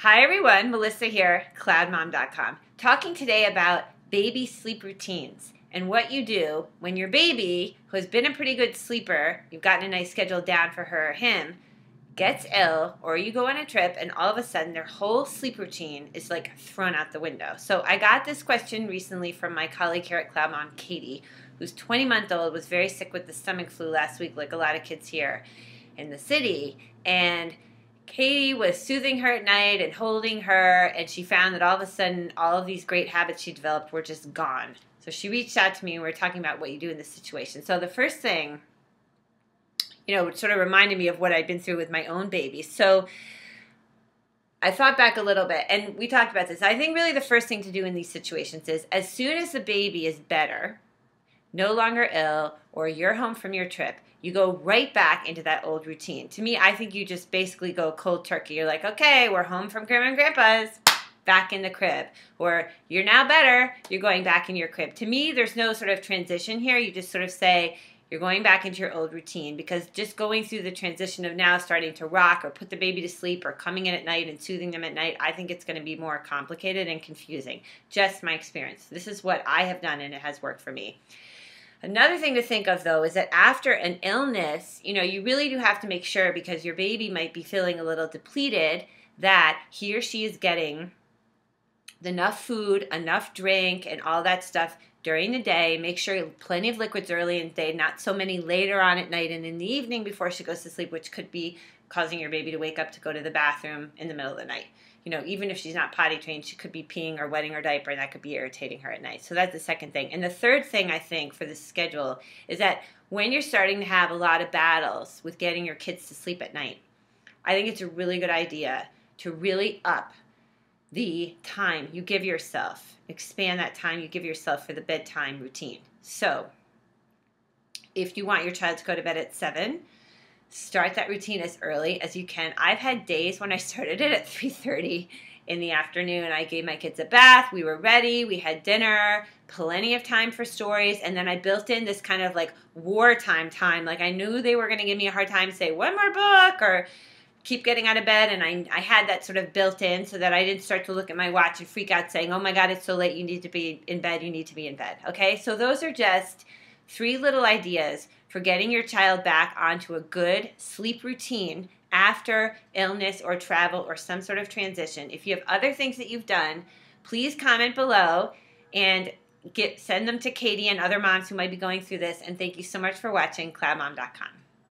Hi everyone, Melissa here, CloudMom.com. Talking today about baby sleep routines and what you do when your baby, who has been a pretty good sleeper, you've gotten a nice schedule down for her or him, gets ill, or you go on a trip and all of a sudden their whole sleep routine is like thrown out the window. So I got this question recently from my colleague here at CloudMom, Katie, who's 20-month-old, was very sick with the stomach flu last week, like a lot of kids here in the city, and Katie was soothing her at night and holding her, and she found that all of a sudden all of these great habits she developed were just gone. So she reached out to me and we were talking about what you do in this situation. So the first thing, it sort of reminded me of what I'd been through with my own baby. So I thought back a little bit and we talked about this. I think really the first thing to do in these situations is as soon as the baby is better, no longer ill, or you're home from your trip, you go right back into that old routine. To me, I think you just basically go cold turkey. You're like, okay, we're home from Grandma and Grandpa's, back in the crib. Or you're now better, you're going back in your crib. To me, there's no sort of transition here. You just sort of say, you're going back into your old routine, because just going through the transition of now starting to rock or put the baby to sleep or coming in at night and soothing them at night, I think it's going to be more complicated and confusing. Just my experience. This is what I have done and it has worked for me. Another thing to think of, though, is that after an illness, you really do have to make sure, because your baby might be feeling a little depleted, that he or she is getting enough food, enough drink, and all that stuff during the day. Make sure plenty of liquids early in the day, not so many later on at night and in the evening before she goes to sleep, which could be causing your baby to wake up to go to the bathroom in the middle of the night. Even if she's not potty trained, she could be peeing or wetting her diaper, and that could be irritating her at night. So that's the second thing. And the third thing, I think, for this schedule is that when you're starting to have a lot of battles with getting your kids to sleep at night, I think it's a really good idea to really up the time you give yourself, expand that time you give yourself for the bedtime routine. So if you want your child to go to bed at 7, start that routine as early as you can. I've had days when I started it at 3:30 in the afternoon. I gave my kids a bath. We were ready. We had dinner, plenty of time for stories. And then I built in this kind of like wartime time. Like I knew they were going to give me a hard time, say one more book or keep getting out of bed. And I had that sort of built in so that I didn't start to look at my watch and freak out saying, oh my God, it's so late. You need to be in bed. You need to be in bed. Okay. So those are just 3 little ideas for getting your child back onto a good sleep routine after illness or travel or some sort of transition. If you have other things that you've done, please comment below and send them to Katie and other moms who might be going through this. And thank you so much for watching CloudMom.com.